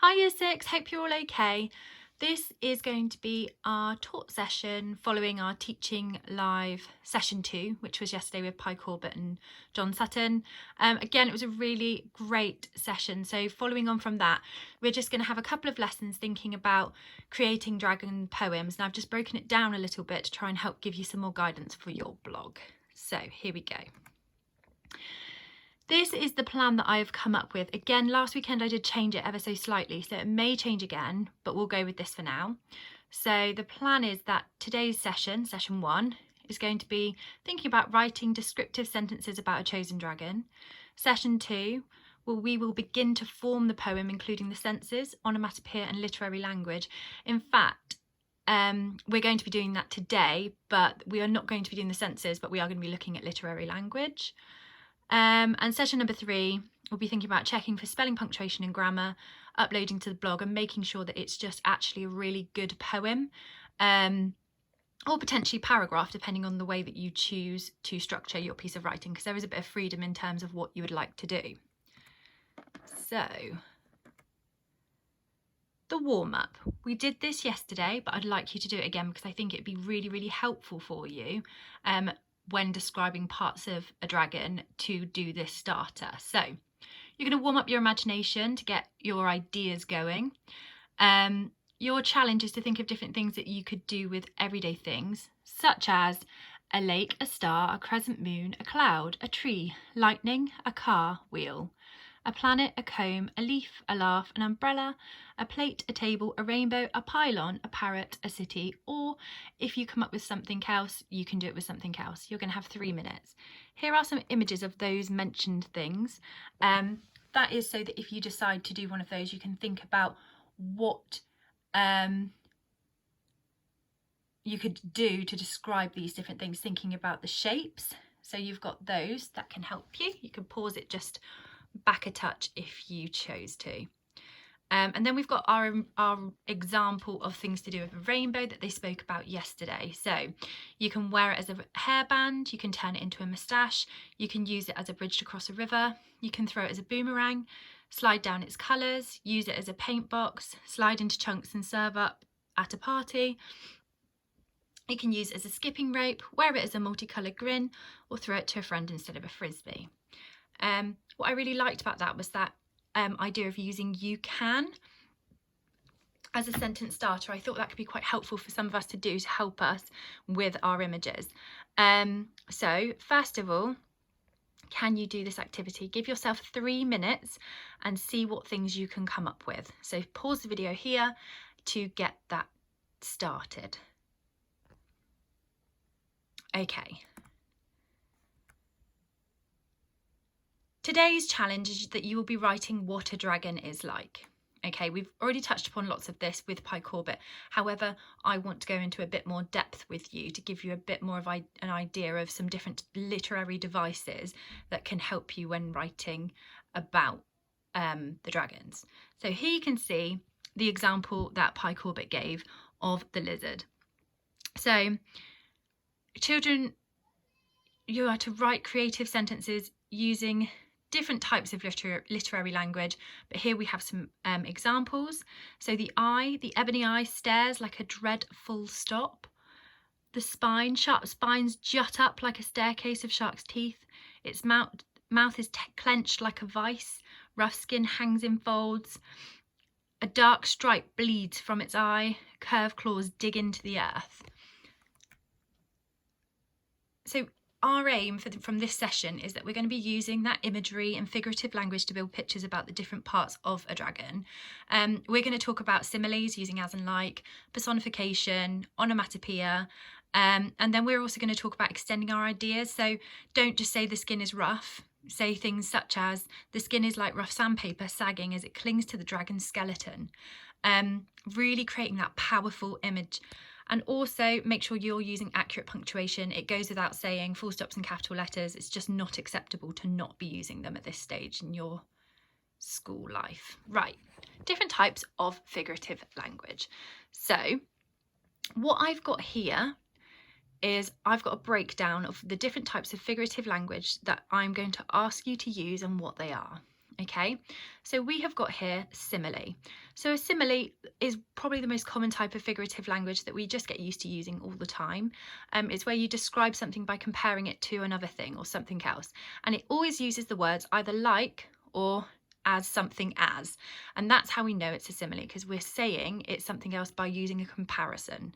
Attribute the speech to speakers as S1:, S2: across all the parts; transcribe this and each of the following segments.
S1: Hi Year 6, hope you're all okay. This is going to be our taught session following our Teaching Live session 2, which was yesterday with Pi Corbett and John Sutton. Again, it was a really great session. So following on from that, we're just going to have a couple of lessons thinking about creating dragon poems. And I've just broken it down a little bit to try and help give you some more guidance for your blog. So here we go. This is the plan that I've come up with. Again, last weekend I did change it ever so slightly, so it may change again, but we'll go with this for now. So the plan is that today's session, session 1, is going to be thinking about writing descriptive sentences about a chosen dragon. Session 2, we will begin to form the poem, including the senses, onomatopoeia and literary language. In fact, we're going to be doing that today, but we are not going to be doing the senses, but we are going to be looking at literary language. And session number 3, we'll be thinking about checking for spelling, punctuation and grammar, uploading to the blog and making sure that it's just actually a really good poem, or potentially paragraph, depending on the way that you choose to structure your piece of writing, because there is a bit of freedom in terms of what you would like to do. So, the warm-up. We did this yesterday, but I'd like you to do it again because I think it'd be really, really helpful for you when describing parts of a dragon to do this starter. So you're going to warm up your imagination to get your ideas going. Your challenge is to think of different things that you could do with everyday things, such as a lake, a star, a crescent moon, a cloud, a tree, lightning, a car, wheel, a planet, a comb, a leaf, a laugh, an umbrella, a plate, a table, a rainbow, a pylon, a parrot, a city, or if you come up with something else, you can do it with something else. You're going to have 3 minutes. Here are some images of those mentioned things. That is so that if you decide to do one of those, you can think about what you could do to describe these different things, thinking about the shapes. So you've got those that can help you. You can pause it just back a touch if you chose to. And then we've got our example of things to do with a rainbow that they spoke about yesterday. So you can wear it as a hairband, you can turn it into a moustache, you can use it as a bridge to cross a river, you can throw it as a boomerang, slide down its colours, use it as a paint box, slide into chunks and serve up at a party. You can use it as a skipping rope, wear it as a multicoloured grin, or throw it to a friend instead of a frisbee. What I really liked about that was that idea of using you can as a sentence starter. I thought that could be quite helpful for some of us to do to help us with our images. So first of all, can you do this activity? Give yourself 3 minutes and see what things you can come up with. So pause the video here to get that started. Okay. Today's challenge is that you will be writing what a dragon is like. Okay, we've already touched upon lots of this with Pi Corbett. However, I want to go into a bit more depth with you to give you a bit more of an idea of some different literary devices that can help you when writing about the dragons. So here you can see the example that Pi Corbett gave of the lizard. So children, you are to write creative sentences using different types of literary language, but here we have some examples. So the ebony eye stares like a dreadful stop. The spine, sharp spines jut up like a staircase of shark's teeth. Its mouth is clenched like a vice. Rough skin hangs in folds. A dark stripe bleeds from its eye. Curved claws dig into the earth. So our aim from this session is that we're going to be using that imagery and figurative language to build pictures about the different parts of a dragon. We're going to talk about similes, using as and like, personification, onomatopoeia, and then we're also going to talk about extending our ideas. So don't just say the skin is rough. Say things such as the skin is like rough sandpaper sagging as it clings to the dragon's skeleton. Really creating that powerful image. And also make sure you're using accurate punctuation. It goes without saying, full stops and capital letters. It's just not acceptable to not be using them at this stage in your school life. Right, different types of figurative language. So what I've got here is I've got a breakdown of the different types of figurative language that I'm going to ask you to use and what they are. Okay, so we have got here simile. So a simile is probably the most common type of figurative language that we just get used to using all the time. It's where you describe something by comparing it to another thing or something else. And it always uses the words either like or as something as. And that's how we know it's a simile, because we're saying it's something else by using a comparison.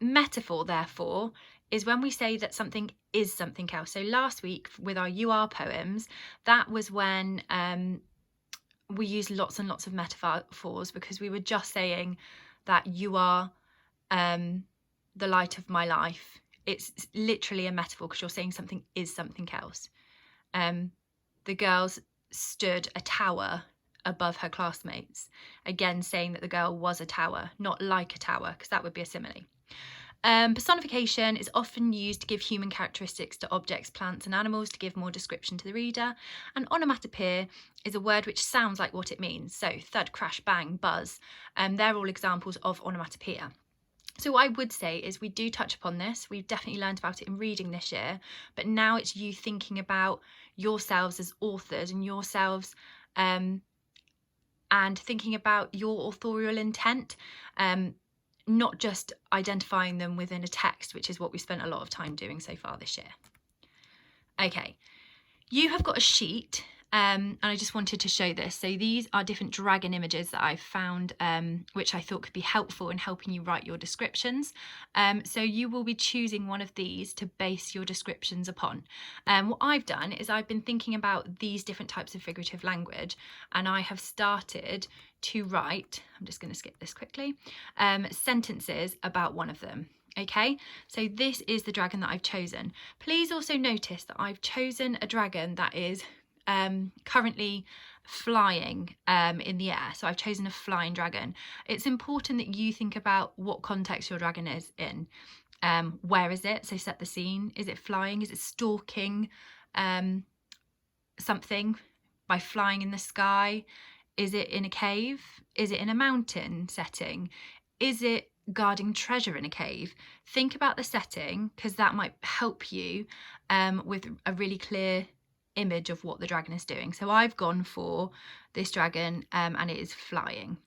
S1: Metaphor, therefore, is when we say that something is something else. So last week with our You Are poems, that was when we used lots and lots of metaphors, because we were just saying that you are the light of my life. It's literally a metaphor because you're saying something is something else. The girls stood a tower above her classmates, again saying that the girl was a tower, not like a tower, because that would be a simile. Personification is often used to give human characteristics to objects, plants and animals to give more description to the reader. And onomatopoeia is a word which sounds like what it means. So thud, crash, bang, buzz. They're all examples of onomatopoeia. So what I would say is we do touch upon this. We've definitely learned about it in reading this year. But now it's you thinking about yourselves as authors and yourselves and thinking about your authorial intent. Not just identifying them within a text, which is what we spent a lot of time doing so far this year. Okay, you have got a sheet, and I just wanted to show this. So these are different dragon images that I've found, which I thought could be helpful in helping you write your descriptions. So you will be choosing one of these to base your descriptions upon. What I've done is I've been thinking about these different types of figurative language, and I have started to write, I'm just going to skip this quickly, sentences about one of them. Okay, so this is the dragon that I've chosen. Please also notice that I've chosen a dragon that is currently flying in the air. So I've chosen a flying dragon. It's important that you think about what context your dragon is in. Where is it? So set the scene. Is it flying? Is it stalking something by flying in the sky? Is it in a cave? Is it in a mountain setting? Is it guarding treasure in a cave? Think about the setting, because that might help you with a really clear image of what the dragon is doing. So I've gone for this dragon and it is flying.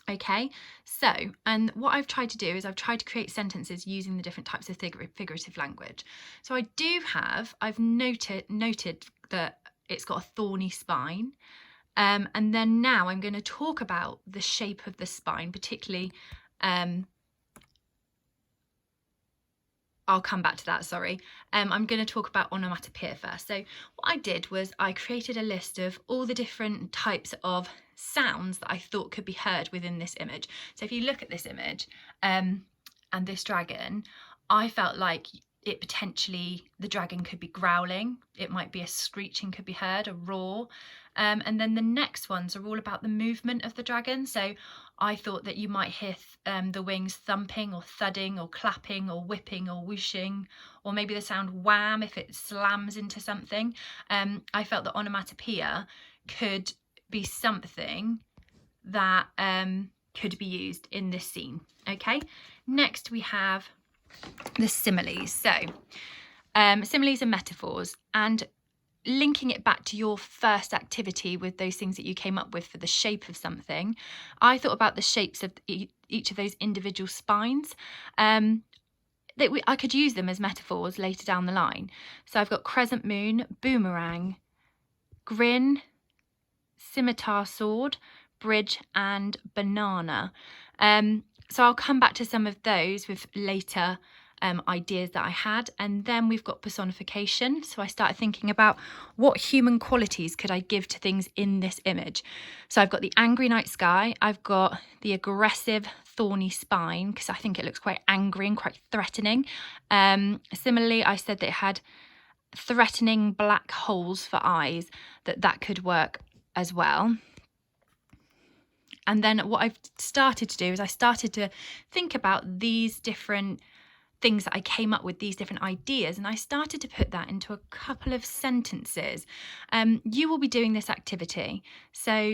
S1: Okay, so, and what I've tried to do is I've tried to create sentences using the different types of figurative language. So I do have, I've noted that it's got a thorny spine. And then now I'm going to talk about the shape of the spine, particularly, I'll come back to that, sorry. I'm going to talk about onomatopoeia first. So what I did was I created a list of all the different types of sounds that I thought could be heard within this image. So if you look at this image and this dragon, I felt like it potentially, the dragon could be growling, it might be a screeching could be heard, a roar. And then the next ones are all about the movement of the dragon. So I thought that you might hear the wings thumping or thudding or clapping or whipping or whooshing, or maybe the sound wham if it slams into something. I felt that onomatopoeia could be something that could be used in this scene. Okay, next we have the similes. So similes are metaphors, and linking it back to your first activity with those things that you came up with for the shape of something, I thought about the shapes of each of those individual spines. I could use them as metaphors later down the line. So I've got crescent moon, boomerang, grin, scimitar sword, bridge and banana. So I'll come back to some of those with later ideas that I had. And then we've got personification. So I started thinking about what human qualities could I give to things in this image. So I've got the angry night sky. I've got the aggressive thorny spine, because I think it looks quite angry and quite threatening. Similarly, I said that it had threatening black holes for eyes, that could work as well. And then what I've started to do is I started to think about these different things that I came up with, these different ideas, and I started to put that into a couple of sentences. You will be doing this activity. So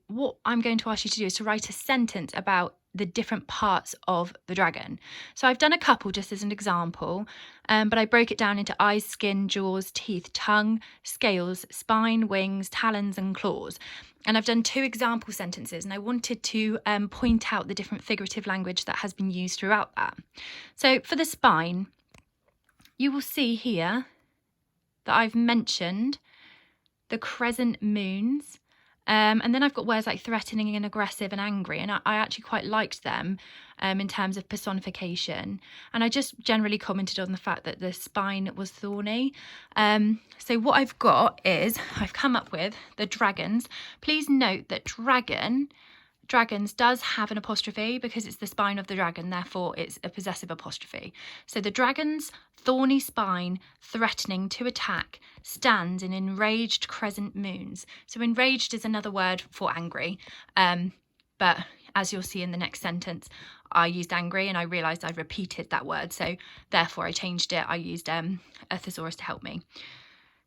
S1: what I'm going to ask you to do is to write a sentence about the different parts of the dragon. So I've done a couple just as an example, but I broke it down into eyes, skin, jaws, teeth, tongue, scales, spine, wings, talons and claws. And I've done 2 example sentences, and I wanted to point out the different figurative language that has been used throughout that. So for the spine, you will see here that I've mentioned the crescent moons, and then I've got words like threatening and aggressive and angry, and I actually quite liked them in terms of personification. And I just generally commented on the fact that the spine was thorny. So what I've got is I've come up with the dragons. Please note that dragons does have an apostrophe because it's the spine of the dragon, therefore it's a possessive apostrophe. So the dragon's thorny spine, threatening to attack, stands in enraged crescent moons. So enraged is another word for angry, but as you'll see in the next sentence, I used angry and I realised I'd repeated that word, so therefore I changed it. I used a thesaurus to help me.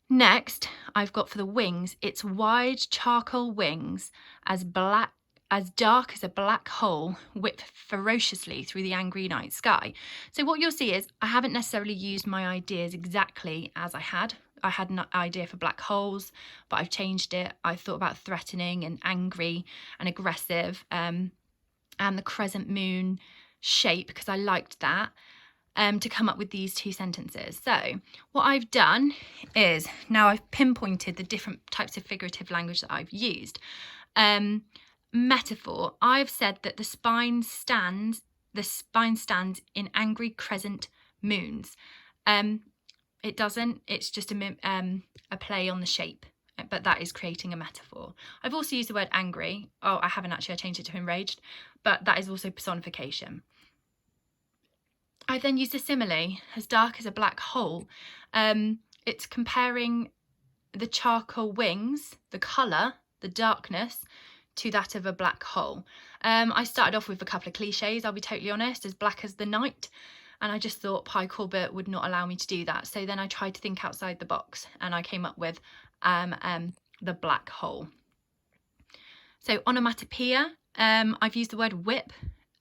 S1: Next, I've got for the wings, its wide charcoal wings, as dark as a black hole, whip ferociously through the angry night sky. So what you'll see is I haven't necessarily used my ideas exactly as I had. I had an idea for black holes, but I've changed it. I thought about threatening and angry and aggressive, and the crescent moon shape because I liked that, to come up with these 2 sentences. So what I've done is now I've pinpointed the different types of figurative language that I've used. Metaphor, I've said that the spine stands in angry crescent moons. It doesn't, it's just a play on the shape, but that is creating a metaphor. I've also used the word angry. Oh, I haven't actually, I changed it to enraged, but that is also personification. I then used a simile, as dark as a black hole. It's comparing the charcoal wings, the colour, the darkness, to that of a black hole. I started off with a couple of cliches, I'll be totally honest, as black as the night, and I just thought Pi Corbett would not allow me to do that. So then I tried to think outside the box and I came up with the black hole. So onomatopoeia, I've used the word whip,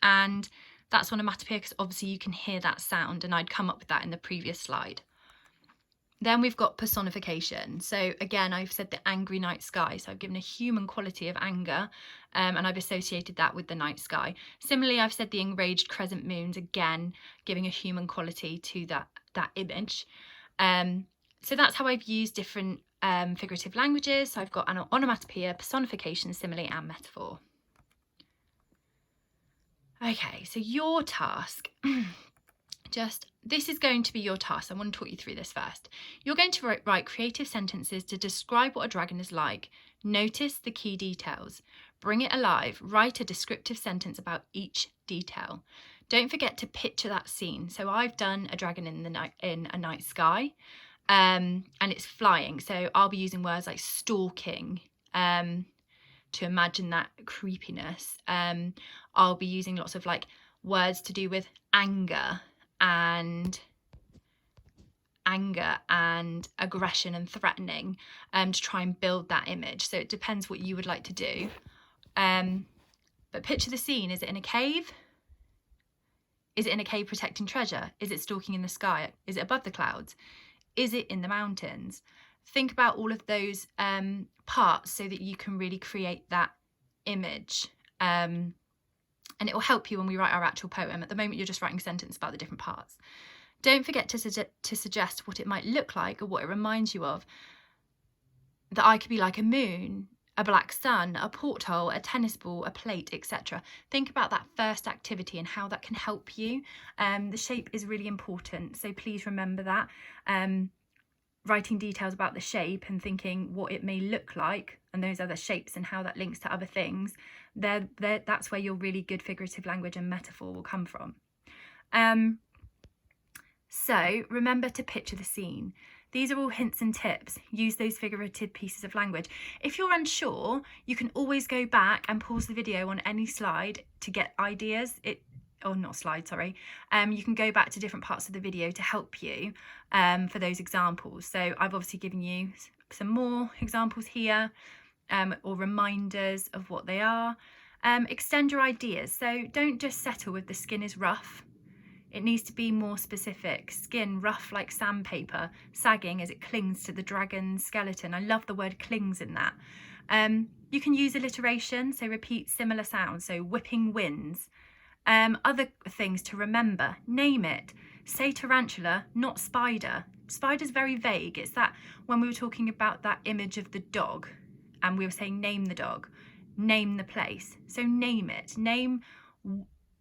S1: and that's onomatopoeia because obviously you can hear that sound, and I'd come up with that in the previous slide. Then we've got personification. So again, I've said the angry night sky. So I've given a human quality of anger, and I've associated that with the night sky. Similarly, I've said the enraged crescent moons, again, giving a human quality to that image. So that's how I've used different figurative languages. So I've got an onomatopoeia, personification, simile, and metaphor. Okay, so your task, this is going to be your task. I want to talk you through this first. You're going to write creative sentences to describe what a dragon is like. Notice the key details. Bring it alive. Write a descriptive sentence about each detail. Don't forget to picture that scene. So I've done a dragon in a night sky, and it's flying. So I'll be using words like stalking, to imagine that creepiness. I'll be using lots of like words to do with anger and aggression and threatening, to try and build that image. So it depends what you would like to do. But picture the scene. Is it in a cave? Is it in a cave protecting treasure? Is it stalking in the sky? Is it above the clouds? Is it in the mountains? Think about all of those parts so that you can really create that image. And it will help you when we write our actual poem. At the moment, you're just writing a sentence about the different parts. Don't forget to suggest what it might look like or what it reminds you of. The eye could be like a moon, a black sun, a porthole, a tennis ball, a plate, etc. Think about that first activity and how that can help you. The shape is really important, so please remember that. Writing details about the shape and thinking what it may look like and those other shapes and how that links to other things, that's where your really good figurative language and metaphor will come from. So remember to picture the scene. These are all hints and tips. Use those figurative pieces of language. If you're unsure, you can always go back and pause the video on any slide to get ideas. You can go back to different parts of the video to help you for those examples. So I've obviously given you some more examples here, or reminders of what they are. Extend your ideas. So don't just settle with the skin is rough. It needs to be more specific. Skin rough like sandpaper, sagging as it clings to the dragon's skeleton. I love the word clings in that. You can use alliteration, so repeat similar sounds, so whipping winds. Other things to remember, name it. Say tarantula, not spider. Spider's very vague. It's that when we were talking about that image of the dog and we were saying name the dog, name the place. So name it, name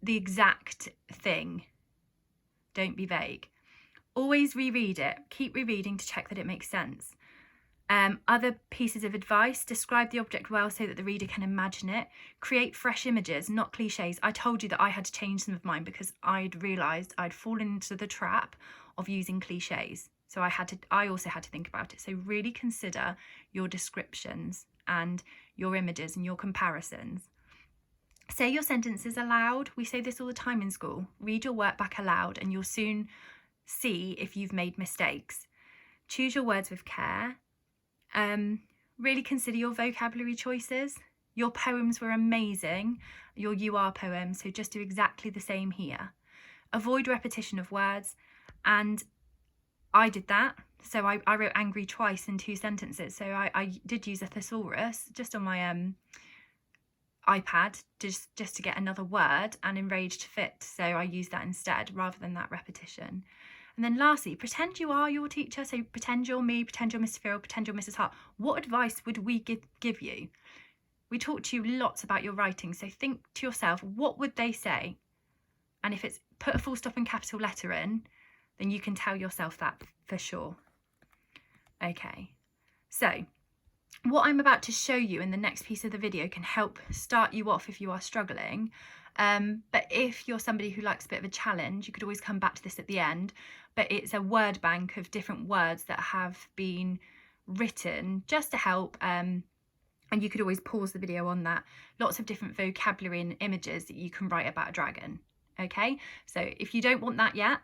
S1: the exact thing. Don't be vague. Always reread it. Keep rereading to check that it makes sense. Other pieces of advice, describe the object well so that the reader can imagine it. Create fresh images, not cliches. I told you that I had to change some of mine because I'd realised I'd fallen into the trap of using cliches. So I also had to think about it. So really consider your descriptions and your images and your comparisons. Say your sentences aloud. We say this all the time in school. Read your work back aloud and you'll soon see if you've made mistakes. Choose your words with care. Really consider your vocabulary choices. Your poems were amazing, your you are poems, so just do exactly the same here. Avoid repetition of words, and I did that. So I wrote angry twice in 2 sentences. So I did use a thesaurus just on my iPad just to get another word, and enraged fit. So I used that instead rather than that repetition. And then lastly, pretend you are your teacher. So pretend you're me, pretend you're Mr. Phil, pretend you're Mrs. Hart. What advice would we give you? We talked to you lots about your writing. So think to yourself, what would they say? And if it's put a full stop and capital letter in, then you can tell yourself that for sure. Okay, so what I'm about to show you in the next piece of the video can help start you off if you are struggling. But if you're somebody who likes a bit of a challenge, you could always come back to this at the end. But it's a word bank of different words that have been written just to help. And you could always pause the video on that. Lots of different vocabulary and images that you can write about a dragon. Okay, so if you don't want that yet,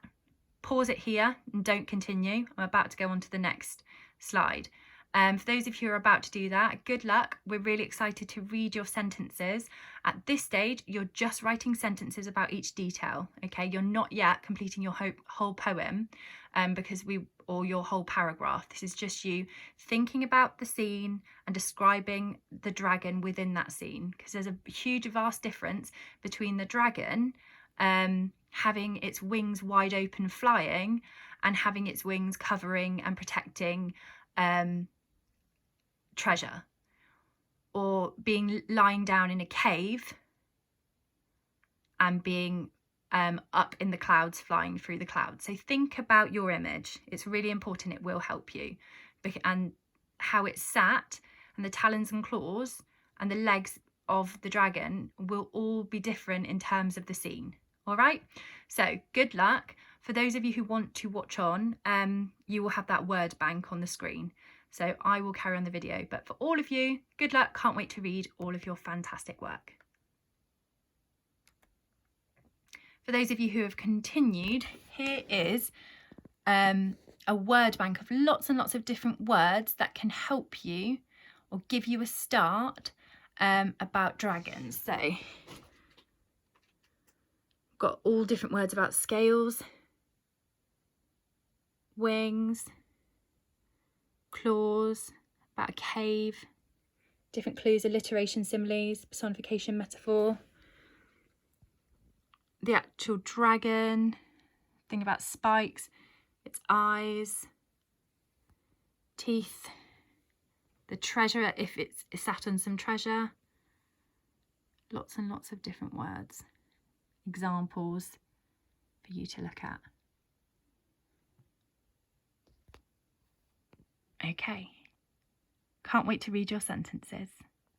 S1: pause it here and don't continue. I'm about to go on to the next slide. For those of you who are about to do that, good luck. We're really excited to read your sentences. At this stage, you're just writing sentences about each detail, okay? You're not yet completing your whole poem or your whole paragraph. This is just you thinking about the scene and describing the dragon within that scene, because there's a huge, vast difference between the dragon having its wings wide open flying and having its wings covering and protecting treasure, or being lying down in a cave and being up in the clouds, flying through the clouds. So think about your image. It's really important. It will help you. And how it's sat, and the talons and claws and the legs of the dragon will all be different in terms of the scene. All right, so good luck. For those of you who want to watch on, you will have that word bank on the screen. So I will carry on the video, but for all of you, good luck. Can't wait to read all of your fantastic work. For those of you who have continued, here is a word bank of lots and lots of different words that can help you or give you a start about dragons. So got all different words about scales, wings, claws, about a cave, different clues, alliteration, similes, personification, metaphor, the actual dragon, thing about spikes, its eyes, teeth, the treasure if it's sat on some treasure, lots and lots of different words, examples for you to look at. Okay, can't wait to read your sentences.